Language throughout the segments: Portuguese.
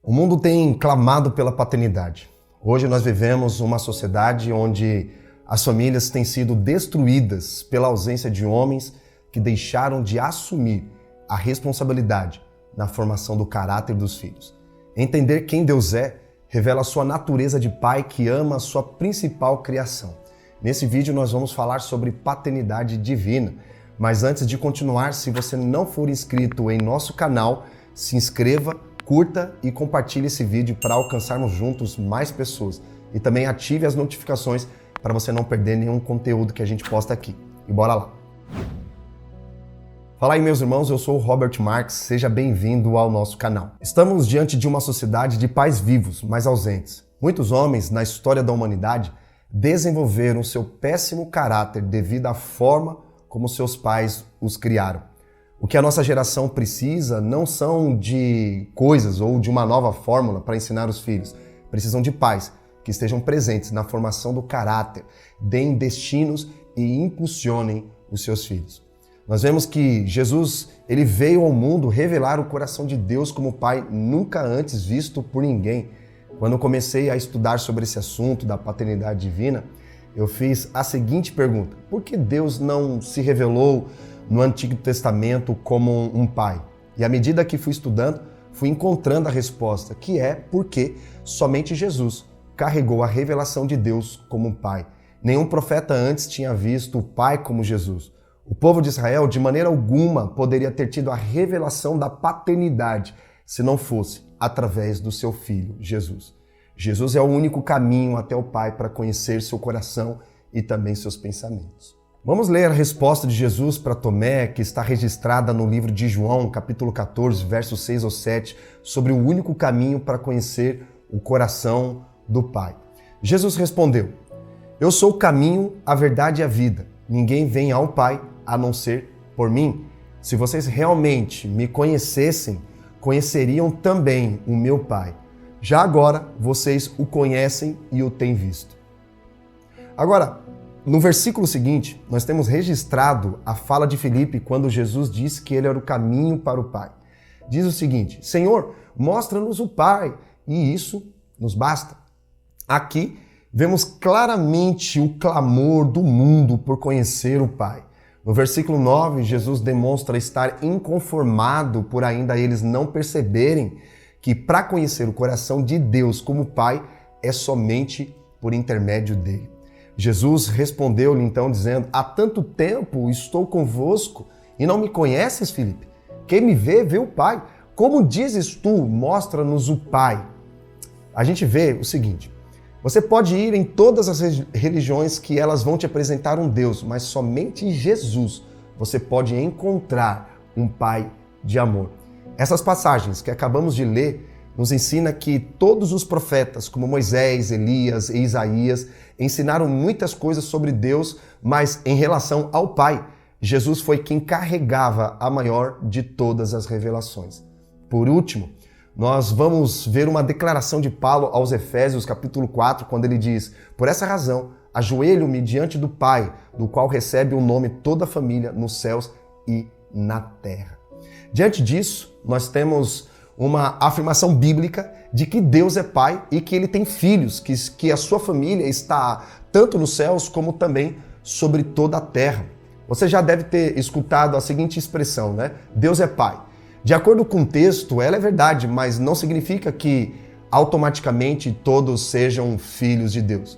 O mundo tem clamado pela paternidade. Hoje nós vivemos uma sociedade onde as famílias têm sido destruídas pela ausência de homens que deixaram de assumir a responsabilidade na formação do caráter dos filhos. Entender quem Deus é revela a sua natureza de pai que ama a sua principal criação. Nesse vídeo nós vamos falar sobre paternidade divina. Mas antes de continuar, se você não for inscrito em nosso canal, se inscreva, curta e compartilhe esse vídeo para alcançarmos juntos mais pessoas. E também ative as notificações para você não perder nenhum conteúdo que a gente posta aqui. E bora lá! Fala aí, meus irmãos, eu sou o Robert Marques, seja bem-vindo ao nosso canal. Estamos diante de uma sociedade de pais vivos, mas ausentes. Muitos homens na história da humanidade desenvolveram seu péssimo caráter devido à forma como seus pais os criaram. O que a nossa geração precisa não são de coisas ou de uma nova fórmula para ensinar os filhos. Precisam de pais que estejam presentes na formação do caráter, deem destinos e impulsionem os seus filhos. Nós vemos que Jesus, ele veio ao mundo revelar o coração de Deus como pai nunca antes visto por ninguém. Quando eu comecei a estudar sobre esse assunto da paternidade divina, eu fiz a seguinte pergunta: por que Deus não se revelou no Antigo Testamento como um pai? E à medida que fui estudando, fui encontrando a resposta, que é porque somente Jesus carregou a revelação de Deus como um pai. Nenhum profeta antes tinha visto o pai como Jesus. O povo de Israel, de maneira alguma, poderia ter tido a revelação da paternidade se não fosse através do seu filho, Jesus. Jesus é o único caminho até o Pai para conhecer seu coração e também seus pensamentos. Vamos ler a resposta de Jesus para Tomé, que está registrada no livro de João, capítulo 14, versos 6 ao 7, sobre o único caminho para conhecer o coração do Pai. Jesus respondeu: Eu sou o caminho, a verdade e a vida. Ninguém vem ao Pai a não ser por mim. Se vocês realmente me conhecessem, conheceriam também o meu Pai. Já agora, vocês o conhecem e o têm visto. Agora, no versículo seguinte, nós temos registrado a fala de Filipe quando Jesus disse que ele era o caminho para o Pai. Diz o seguinte: Senhor, mostra-nos o Pai, e isso nos basta. Aqui, vemos claramente o clamor do mundo por conhecer o Pai. No versículo 9, Jesus demonstra estar inconformado por ainda eles não perceberem que para conhecer o coração de Deus como Pai é somente por intermédio dele. Jesus respondeu-lhe então dizendo: Há tanto tempo estou convosco e não me conheces, Filipe? Quem me vê, vê o Pai. Como dizes tu, mostra-nos o Pai? A gente vê o seguinte: você pode ir em todas as religiões que elas vão te apresentar um Deus, mas somente em Jesus você pode encontrar um Pai de amor. Essas passagens que acabamos de ler nos ensina que todos os profetas, como Moisés, Elias e Isaías, ensinaram muitas coisas sobre Deus, mas em relação ao Pai, Jesus foi quem carregava a maior de todas as revelações. Por último, nós vamos ver uma declaração de Paulo aos Efésios, capítulo 4, quando ele diz: Por essa razão, ajoelho-me diante do Pai, do qual recebe o nome toda a família nos céus e na terra. Diante disso, nós temos uma afirmação bíblica de que Deus é Pai e que Ele tem filhos, que a sua família está tanto nos céus como também sobre toda a terra. Você já deve ter escutado a seguinte expressão, né? Deus é Pai. De acordo com o texto, ela é verdade, mas não significa que automaticamente todos sejam filhos de Deus.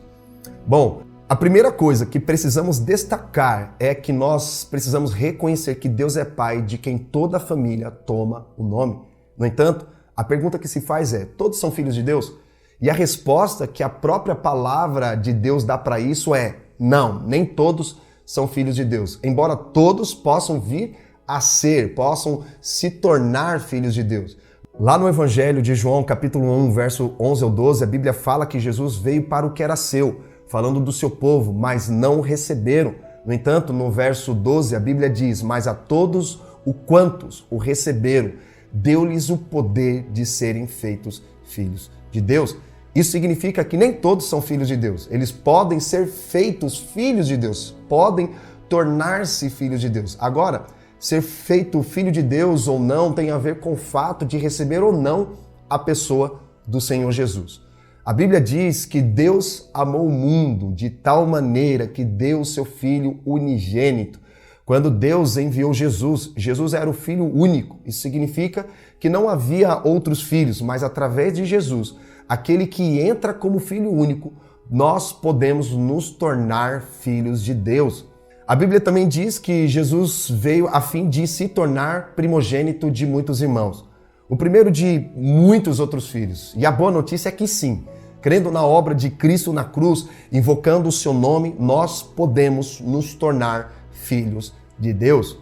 Bom, a primeira coisa que precisamos destacar é que nós precisamos reconhecer que Deus é Pai de quem toda a família toma o nome. No entanto, a pergunta que se faz é: todos são filhos de Deus? E a resposta que a própria palavra de Deus dá para isso é: não, nem todos são filhos de Deus. Embora todos possam vir a ser, possam se tornar filhos de Deus. Lá no Evangelho de João, capítulo 1, verso 11 ao 12, a Bíblia fala que Jesus veio para o que era seu, falando do seu povo, mas não o receberam. No entanto, no verso 12, a Bíblia diz: mas a todos o quantos o receberam, deu-lhes o poder de serem feitos filhos de Deus. Isso significa que nem todos são filhos de Deus. Eles podem ser feitos filhos de Deus, podem tornar-se filhos de Deus. Agora, ser feito filho de Deus ou não tem a ver com o fato de receber ou não a pessoa do Senhor Jesus. A Bíblia diz que Deus amou o mundo de tal maneira que deu o seu Filho unigênito. Quando Deus enviou Jesus, Jesus era o Filho único. Isso significa que não havia outros filhos, mas através de Jesus, aquele que entra como Filho único, nós podemos nos tornar filhos de Deus. A Bíblia também diz que Jesus veio a fim de se tornar primogênito de muitos irmãos. O primeiro de muitos outros filhos. E a boa notícia é que sim, crendo na obra de Cristo na cruz, invocando o seu nome, nós podemos nos tornar filhos de Deus.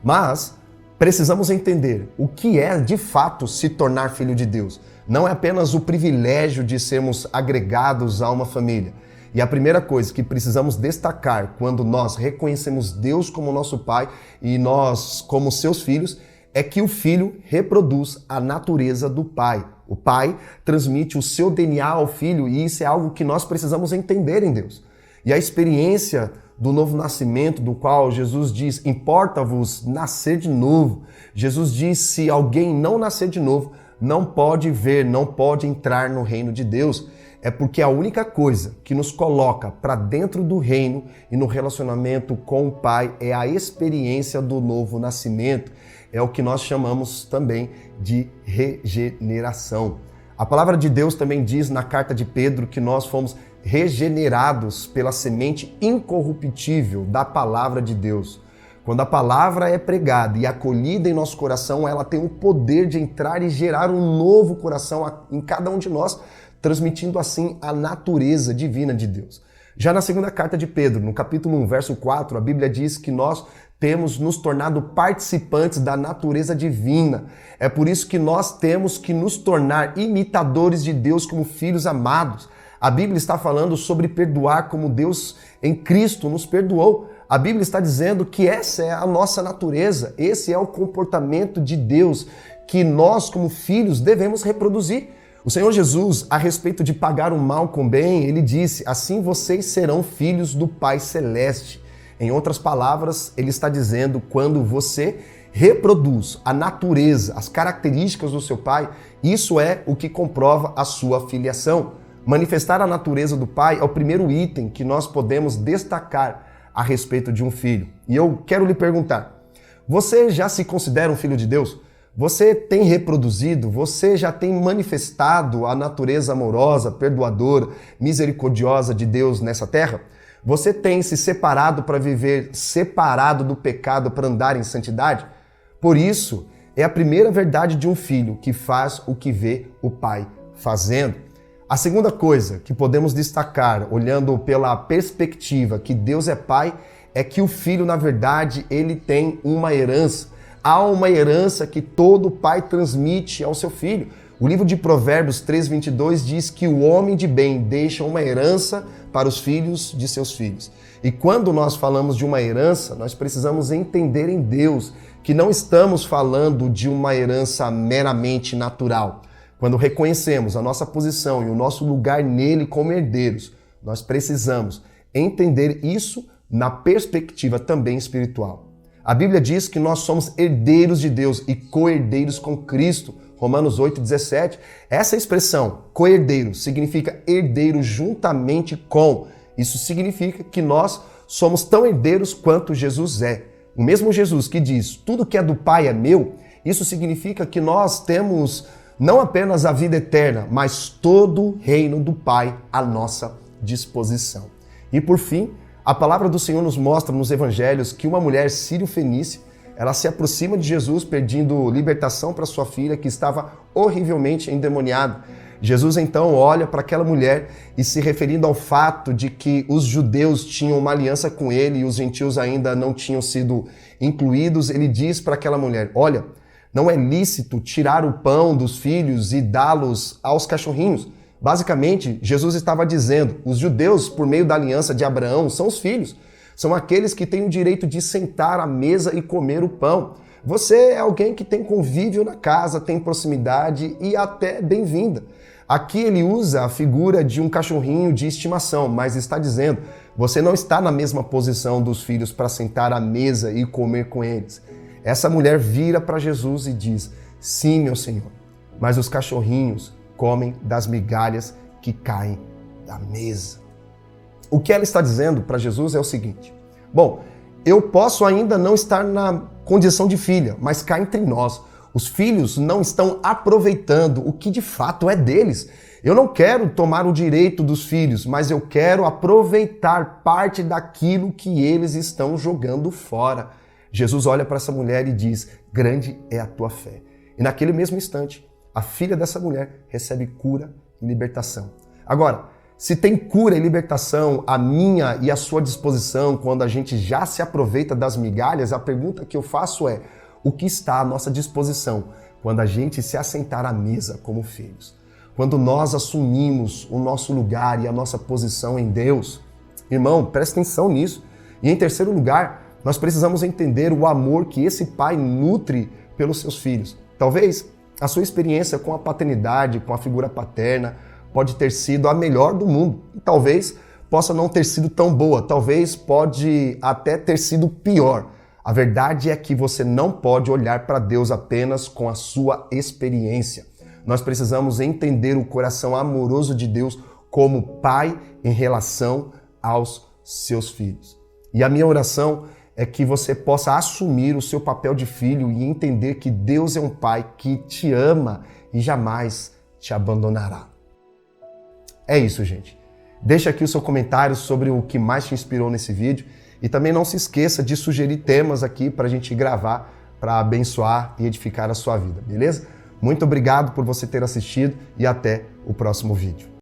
Mas precisamos entender o que é de fato se tornar filho de Deus. Não é apenas o privilégio de sermos agregados a uma família. E a primeira coisa que precisamos destacar quando nós reconhecemos Deus como nosso Pai e nós como seus filhos é que o filho reproduz a natureza do pai. O pai transmite o seu DNA ao filho e isso é algo que nós precisamos entender em Deus. E a experiência do novo nascimento, do qual Jesus diz, importa-vos nascer de novo. Jesus diz, se alguém não nascer de novo, não pode ver, não pode entrar no reino de Deus. É porque a única coisa que nos coloca para dentro do reino e no relacionamento com o Pai é a experiência do novo nascimento. É o que nós chamamos também de regeneração. A palavra de Deus também diz na carta de Pedro que nós fomos regenerados pela semente incorruptível da palavra de Deus. Quando a palavra é pregada e acolhida em nosso coração, ela tem o poder de entrar e gerar um novo coração em cada um de nós, transmitindo assim a natureza divina de Deus. Já na segunda carta de Pedro, no capítulo 1, verso 4, a Bíblia diz que nós temos nos tornado participantes da natureza divina. É por isso que nós temos que nos tornar imitadores de Deus como filhos amados. A Bíblia está falando sobre perdoar como Deus em Cristo nos perdoou. A Bíblia está dizendo que essa é a nossa natureza, esse é o comportamento de Deus que nós como filhos devemos reproduzir. O Senhor Jesus, a respeito de pagar o mal com o bem, ele disse, assim vocês serão filhos do Pai Celeste. Em outras palavras, ele está dizendo, quando você reproduz a natureza, as características do seu pai, isso é o que comprova a sua filiação. Manifestar a natureza do pai é o primeiro item que nós podemos destacar a respeito de um filho. E eu quero lhe perguntar, você já se considera um filho de Deus? Você tem reproduzido, você já tem manifestado a natureza amorosa, perdoadora, misericordiosa de Deus nessa terra? Você tem se separado para viver separado do pecado, para andar em santidade? Por isso, é a primeira verdade de um filho que faz o que vê o pai fazendo. A segunda coisa que podemos destacar, olhando pela perspectiva que Deus é pai, é que o filho, na verdade, ele tem uma herança. Há uma herança que todo pai transmite ao seu filho. O livro de Provérbios 3:22 diz que o homem de bem deixa uma herança para os filhos de seus filhos. E quando nós falamos de uma herança, nós precisamos entender em Deus que não estamos falando de uma herança meramente natural. Quando reconhecemos a nossa posição e o nosso lugar nele como herdeiros, nós precisamos entender isso na perspectiva também espiritual. A Bíblia diz que nós somos herdeiros de Deus e co-herdeiros com Cristo. Romanos 8:17. Essa expressão, co-herdeiro, significa herdeiro juntamente com. Isso significa que nós somos tão herdeiros quanto Jesus é. O mesmo Jesus que diz, tudo que é do Pai é meu, isso significa que nós temos não apenas a vida eterna, mas todo o reino do Pai à nossa disposição. E por fim, a palavra do Senhor nos mostra nos evangelhos que uma mulher sírio-fenícia, ela se aproxima de Jesus pedindo libertação para sua filha que estava horrivelmente endemoniada. Jesus então olha para aquela mulher e, se referindo ao fato de que os judeus tinham uma aliança com ele e os gentios ainda não tinham sido incluídos, ele diz para aquela mulher, olha, não é lícito tirar o pão dos filhos e dá-los aos cachorrinhos. Basicamente, Jesus estava dizendo, os judeus, por meio da aliança de Abraão, são os filhos. São aqueles que têm o direito de sentar à mesa e comer o pão. Você é alguém que tem convívio na casa, tem proximidade e até bem-vinda. Aqui ele usa a figura de um cachorrinho de estimação, mas está dizendo, você não está na mesma posição dos filhos para sentar à mesa e comer com eles. Essa mulher vira para Jesus e diz, sim, meu Senhor, mas os cachorrinhos comem das migalhas que caem da mesa. O que ela está dizendo para Jesus é o seguinte: bom, eu posso ainda não estar na condição de filha, mas cá entre nós, os filhos não estão aproveitando o que de fato é deles. Eu não quero tomar o direito dos filhos, mas eu quero aproveitar parte daquilo que eles estão jogando fora. Jesus olha para essa mulher e diz: grande é a tua fé. E naquele mesmo instante, a filha dessa mulher recebe cura e libertação. Agora, se tem cura e libertação à minha e à sua disposição quando a gente já se aproveita das migalhas, a pergunta que eu faço é: o que está à nossa disposição quando a gente se assentar à mesa como filhos? Quando nós assumimos o nosso lugar e a nossa posição em Deus? Irmão, presta atenção nisso. E em terceiro lugar, nós precisamos entender o amor que esse pai nutre pelos seus filhos. Talvez a sua experiência com a paternidade, com a figura paterna, pode ter sido a melhor do mundo. E talvez possa não ter sido tão boa, talvez pode até ter sido pior. A verdade é que você não pode olhar para Deus apenas com a sua experiência. Nós precisamos entender o coração amoroso de Deus como pai em relação aos seus filhos. E a minha oração é que você possa assumir o seu papel de filho e entender que Deus é um pai que te ama e jamais te abandonará. É isso, gente. Deixa aqui o seu comentário sobre o que mais te inspirou nesse vídeo e também não se esqueça de sugerir temas aqui para a gente gravar, para abençoar e edificar a sua vida, beleza? Muito obrigado por você ter assistido e até o próximo vídeo.